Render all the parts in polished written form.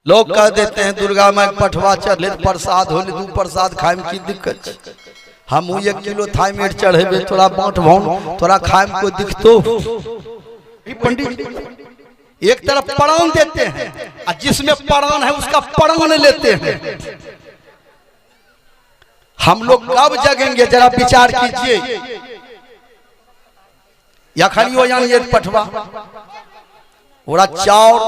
लोग कह देते हैं दुर्गा माई पठवा चढ़े प्रसाद होले दू प्रसाद खाए में की दिक्कत। हम 1 किलो थाई मेट चढ़ेबे तोरा बाँट भाव तोरा खाए में कोई दिक्कतो। पंडित एक तरफ प्राण देते हैं और जिसमें प्राण है उसका प्राण लेते हैं। हम लोग कब जगेंगे जरा विचार कीजिए। या खाली हो जान ये पठवा ओरा चाउर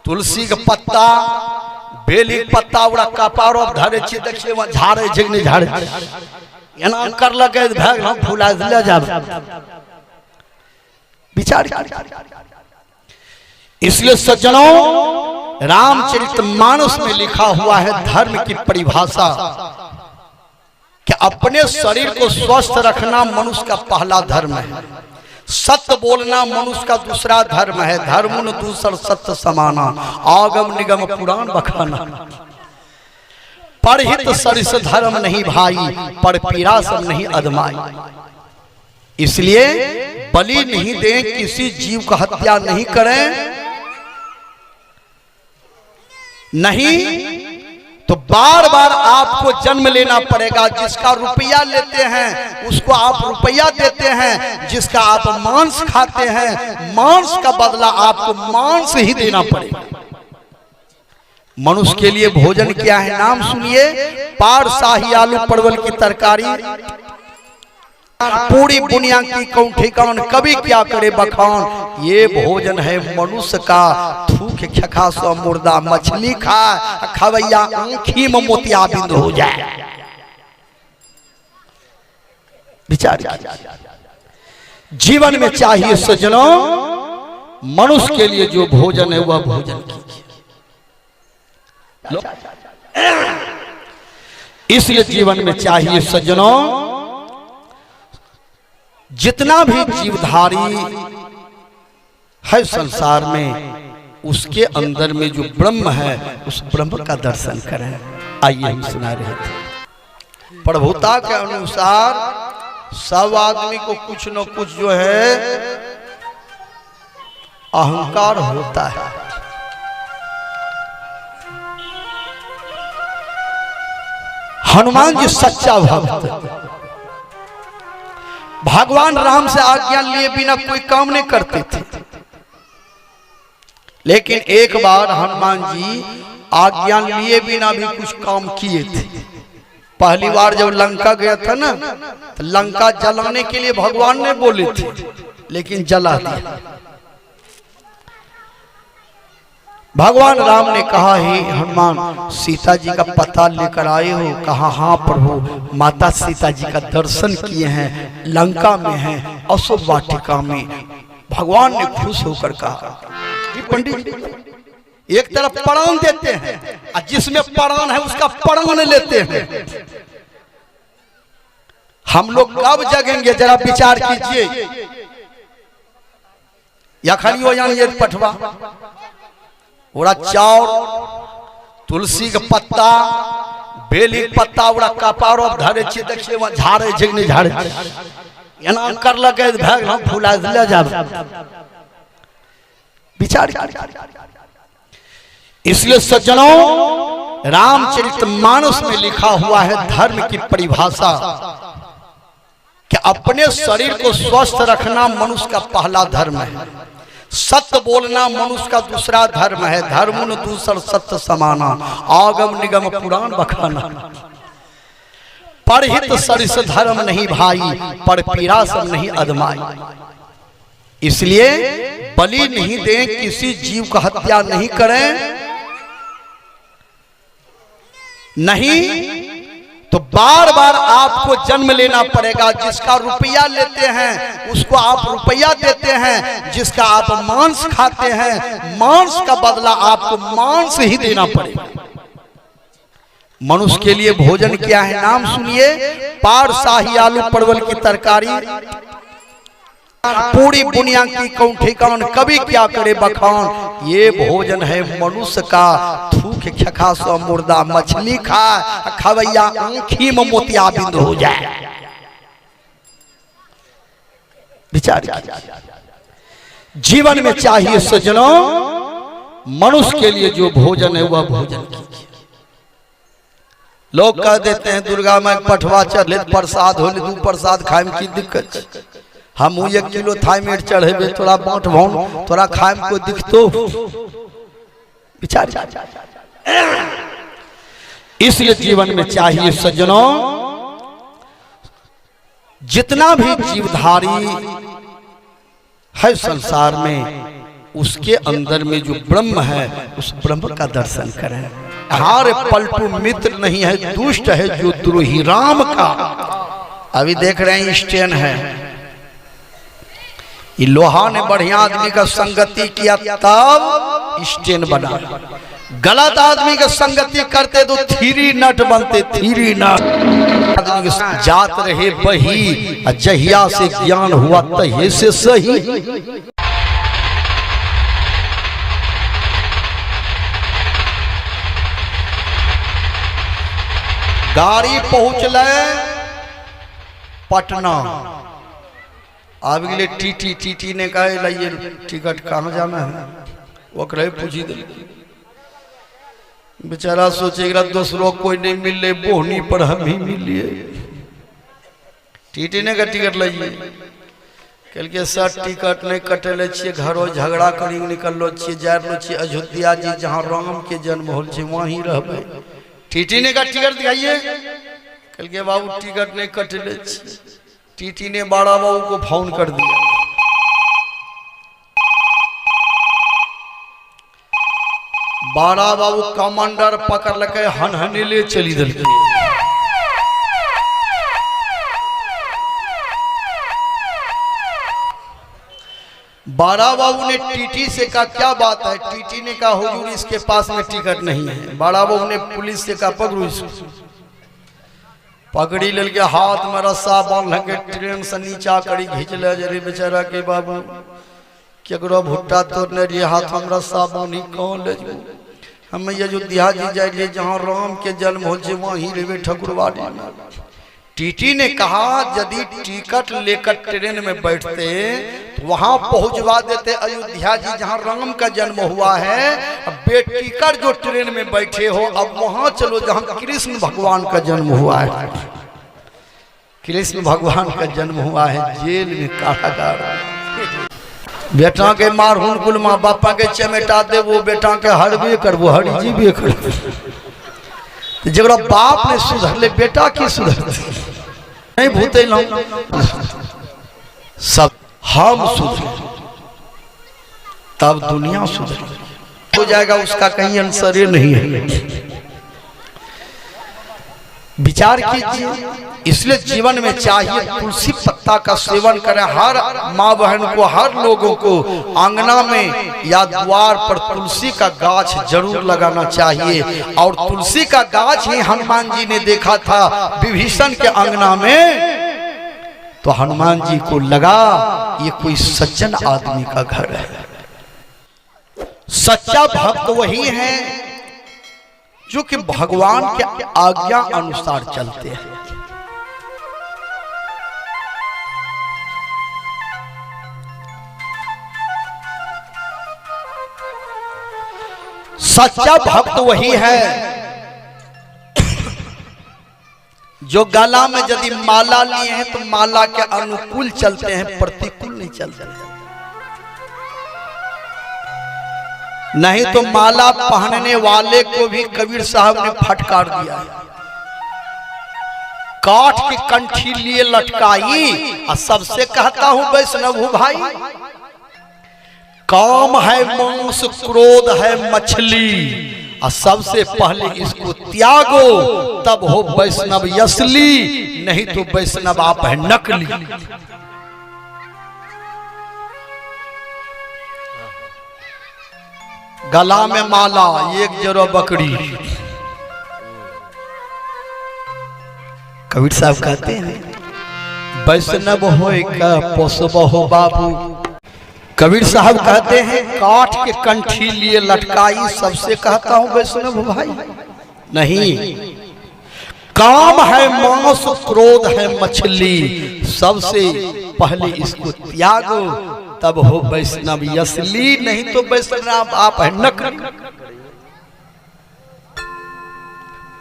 तुलसी के पत्ता बेली के पत्ता ओरा कपारो धरे छी देखिए वहां झाड़े झगने झाड़े एना कर लगे भाग हम फुला ले जाब विचार। इसलिए सज्जनों रामचरितमानस में लिखा हुआ है धर्म की परिभाषा कि अपने शरीर को स्वस्थ रखना मनुष्य का पहला धर्म है। सत्य बोलना मनुष्य का दूसरा धर्म है। धर्म दूसर सत्य समाना आगम निगम पुराण बखाना। परहित सरिस धर्म नहीं भाई पर पीरा सब नहीं अदमाई। इसलिए बलि नहीं दें किसी जीव का हत्या नहीं करें नहीं तो बार बार आपको जन्म लेना पड़ेगा। जिसका रुपया लेते हैं उसको आप रुपया देते हैं। जिसका आप मांस खाते हैं मांस का बदला आपको मांस ही देना पड़ेगा। मनुष्य के लिए भोजन क्या है नाम सुनिए। पार शाही आलू परवल की तरकारी पूरी बुनिया की कौन ठिकान कभी क्या करे बखान। ये भोजन है मनुष्य का। थूक खखा सो मुर्दा मछली खा खवैया आंखी में मोतिया बिंद हो जाए। विचार जीवन में चाहिए सज्जनों मनुष्य के लिए जो भोजन है वह भोजन कीजिए। इसलिए जीवन में चाहिए सज्जनों जितना भी जीवधारी है संसार में उसके अंदर में जो ब्रह्म है उस ब्रह्म का दर्शन करें। आइए हम सुना रहे थे प्रभुता के अनुसार सब आदमी को कुछ न कुछ जो है अहंकार होता है। हनुमान जी सच्चा भक्त भगवान राम से आज्ञा लिए बिना कोई काम नहीं करते थे। लेकिन एक बार हनुमान जी आज्ञा लिए बिना भी कुछ काम किए थे। पहली बार जब लंका गया था ना तो लंका जलाने के लिए भगवान ने बोले थे लेकिन जला दिया। भगवान राम ने कहा हे हनुमान सीता जी का पता लेकर आए हो। कहा हाँ प्रभु माता सीता जी का दर्शन किए हैं लंका में हैं अशोक वाटिका में। भगवान ने खुश होकर कहा पंडित एक तरफ प्राण देते हैं और जिसमें प्राण है उसका प्राण लेते हैं। हम लोग कब जगेंगे जरा विचार कीजिए। या खाली हो जान ये पठवा ओरा चाउर तुलसी के पत्ता बेली के पत्ता ओरा कपारो धरे छी देखिए वहां झाड़े झगने झाड़े एना कर लगे भाग हम फुला ले जाब विचार। इसलिए सज्जनों रामचरितमानस में लिखा हुआ है धर्म की परिभाषा कि अपने शरीर को स्वस्थ रखना मनुष्य का पहला धर्म है। सत्य बोलना मनुष्य का दूसरा धर्म है। धर्म दूसर सत्य समाना आगम निगम पुराण बखाना। परहित सरिस धर्म नहीं भाई पर पीरा सब नहीं अदमाई। इसलिए बलि नहीं दें किसी जीव का हत्या नहीं करें नहीं तो बार बार आपको जन्म लेना पड़ेगा। जिसका रुपया लेते हैं उसको आप रुपया देते हैं। जिसका आप मांस खाते हैं मांस का बदला आपको मांस ही देना पड़ेगा। मनुष्य के लिए भोजन क्या है नाम सुनिए। पार शाही आलू परवल की तरकारी पूरी बुनिया की कौन ठिकान कभी क्या करे बखान। ये भोजन है मनुष्य का। थूक खखा सो मुर्दा मछली खा खवैया आंखी में मोतिया बिंद हो जाए। विचार जीवन में चाहिए सज्जनों मनुष्य के लिए जो भोजन है वह भोजन कीजिए। लोग कह देते हैं दुर्गा माई पठवा चढ़े प्रसाद होले दू प्रसाद खाए में की दिक्कत, हम 1 किलो थाईमेट चढ़ेबे तोरा बाँट भान तोरा खाए में कोई दिखतो विचार। इसलिए जीवन में चाहिए सज्जनों, जितना भी जीवधारी है संसार में, उसके अंदर में जो ब्रह्म है उस ब्रह्म का दर्शन करें। हार पलटू मित्र नहीं है, दुष्ट है जो द्रोही राम का। अभी देख रहे हैं स्टेन है, ये लोहा ने बढ़िया आदमी का संगति किया तब स्टेन बना, गलत आदमी का संगति करते तो थ्री नट बनते, थ्री नट। आदमी के जात रहे बही, जहिया से ज्ञान हुआ तहे से सही। गाड़ी पहुंचल पटना, अब गए टीटी ने कहा ये टिकट कहाँ जाना है, वो कहे पूछी दे। बेचारा सोचेगा दूसरों कोई नहीं मिले, बोहनी पर हम ही मिलिए। टीटी ने का टिकट लाइए, कल के सर टिकट नहीं कटेले छे, घरों झगड़ा करी निकलो छे, जा रहलो छे अयोध्या जी जहाँ राम के जन्म होल छे वहीं रहबे। टीटी ने का टिकट दिखाइए, कल के बाबू टिकट नहीं कटेले छे। टीटी ने बड़ा बाबू को फोन कर दिया, बड़ा बाबू कमांडर पकड़ लगे हनहने ले चली दल। बड़ा बाबू ने टीटी से कहा क्या बात है, टीटी ने कहा हुजूर इसके पास में टिकट नहीं है। बड़ा बाबू ने पुलिस से कहा पकड़ो इसको, पकड़ी ले गया, हाथ में रस्सा बांध लगे, ट्रेन से नीचा करी घींच ले जरे बेचारा के बाबू केकरो भुट्टा तोड़ने रही, हाथ हम रस्सा बांधी कौन ले जाऊ, हम अयोध्या जी जाइए जहाँ राम के जन्म हो जे वहीं रेवे ठकुरवाड़ी में। टीटी ने कहा यदि टिकट लेकर ट्रेन में बैठते तो वहां पहुंचवा देते अयोध्या जी जहां राम का जन्म हुआ है, बेटिकर जो ट्रेन में बैठे हो अब वहां चलो जहां कृष्ण भगवान का जन्म हुआ है। कृष्ण भगवान का जन्म हुआ है जेल में कारागार। बेटा के मार हुनकुल माँ बापा के चमेटा दे, वो बेटा के हरबे कर वो हरी जी भी कर। जगरा बाप ने सुधर ले बेटा की सुधर नहीं भूते सब हम सुधरे तब दुनिया सुधरे हो जाएगा, उसका कहीं आंसर नहीं है। विचार कीजिए, इसलिए जीवन में चाहिए तुलसी पत्ता का सेवन करें। हर माँ बहन को, हर लोगों को आंगना में या द्वार पर तुलसी का गाछ जरूर लगाना चाहिए। और तुलसी का गाछ ही हनुमान जी ने देखा था विभीषण के आंगना में, तो हनुमान जी को लगा ये कोई सज्जन आदमी का घर है। सच्चा भक्त वही है जो कि भगवान के आज्ञा अनुसार चलते हैं। सच्चा भक्त वही है जो गला में यदि माला लिए हैं तो माला के अनुकूल चलते हैं, प्रतिकूल नहीं चलते। नहीं तो माला पहनने वाले को भी कबीर साहब ने फटकार दिया, काठ की कंठी लिए लटकाई और सबसे कहता हूं वैष्णव भाई, काम है मांस, क्रोध है मछली, और सबसे पहले इसको त्यागो तब हो वैष्णव असली, नहीं तो वैष्णव आप है नकली। गला में माला, एक जरो बकरी। कबीर साहब कहते हैं वैष्णव होय का पोसब हो बाबू। कबीर साहब कहते हैं काठ के कंठी लिए लटकाई, सबसे कहता हूं वैष्णव भाई नहीं, काम है मांस, क्रोध है मछली, सबसे पहले इसको त्यागो तब हो वैष्णव असली, नहीं तो वैष्णव आप है नकली।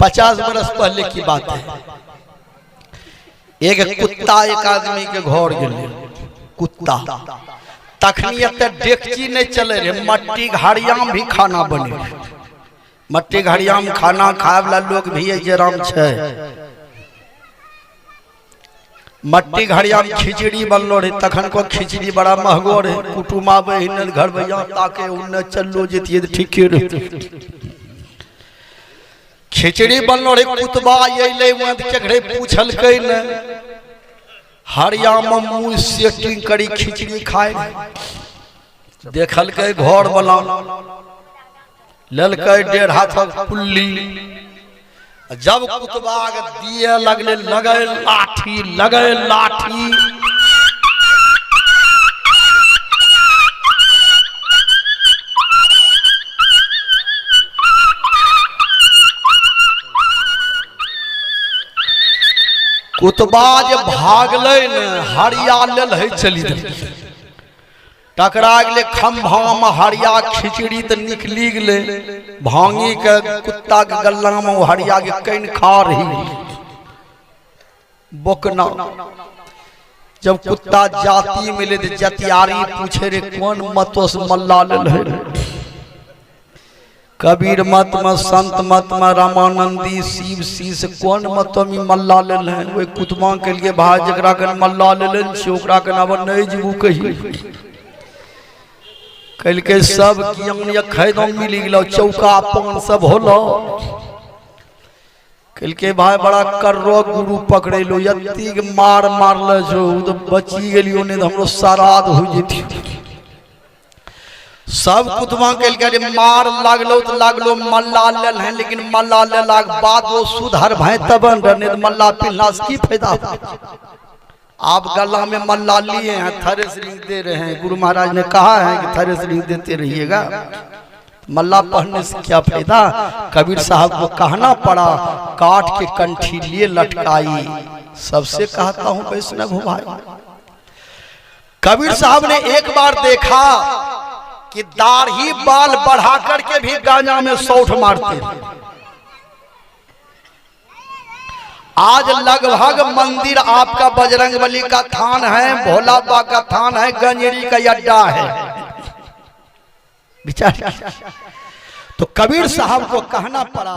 50 बरस पहले की बात है, एक कुत्ता एक आदमी के घर गेले, कुत्ता तखनी डेगची नहीं चले रहे, मट्टी घड़ियाम भी खाना बने, मट्टी घड़ियाम खाना खाए वाला लोग भी जराम छे। मट्टी घड़िया में खिचड़ी बनलो रहे, तखन को खिचड़ी बड़ा महंगो रहे, कुटुम आवे हिन घर भैया ताके उन्ने चलो जेतिए ठीक रहे। खिचड़ी बनलो रहे, कुतबा अइले वंद केकरे पूछल कई न, हरिया में मुंह सेटिंग करी खिचड़ी खाए, देखल के घर बना ललके 1.5 हाथ पुल्ली, जब कुतबा दिए लगले लगे लाठी, लगे लाठी, कुतबा जब भागले न हरिया लेल है चली टकरा गए खम्भा में, हरिया खिचड़ी तो निकली गए, भांगी के कुत्ता के गला में हरिया के कैन खा रही बोकना। जब कुत्ता जाति मिले तो जतियारी पूछे रे कौन मतों से मल्ला लेल है, कबीर मत में, संत मत में, रामानंदी, शिव शीश कौन मतों में मल्ला लेल है। वे कुतबा के लिए भाई जकरा के मल्ला लेल से ओकरा के नाम नहीं जीवू कही कल के सब ज्ञान या खैदो मिली गलो, चौका पान सब होलो। कल के भाई बड़ा कर्रो गुरु पकड़े लो, यत्ती के मार मारल जो तो बची गेलियो ने तो हमरो सराद हो जेती। सब कुतबा के मार लागलो तो लागलो मल्ला लेल है, लेकिन मल्ला लेलाक बाद वो सुधर भय तबन रहने तो मल्ला पिल्ला से की फायदा। आप गला में मल्ला लिए हैं, थरेस रिंग दे रहे हैं, गुरु महाराज ने कहा है कि थरेस रिंग देते रहिएगा, मल्ला पढ़ने से क्या फायदा। कबीर साहब को कहना पड़ा, काट के कंठी लिए लटकाई। सबसे कहता हूं वैष्णव हो भाई, कबीर साहब ने एक बार देखा कि दाढ़ी बाल बढ़ा करके भी गांजा में सौठ मारते थे। आज लगभग मंदिर आपका बजरंगबली का थान है, भोला बाबा का थान है, गंजेरी का अड्डा है विचार। तो कबीर साहब को कहना पड़ा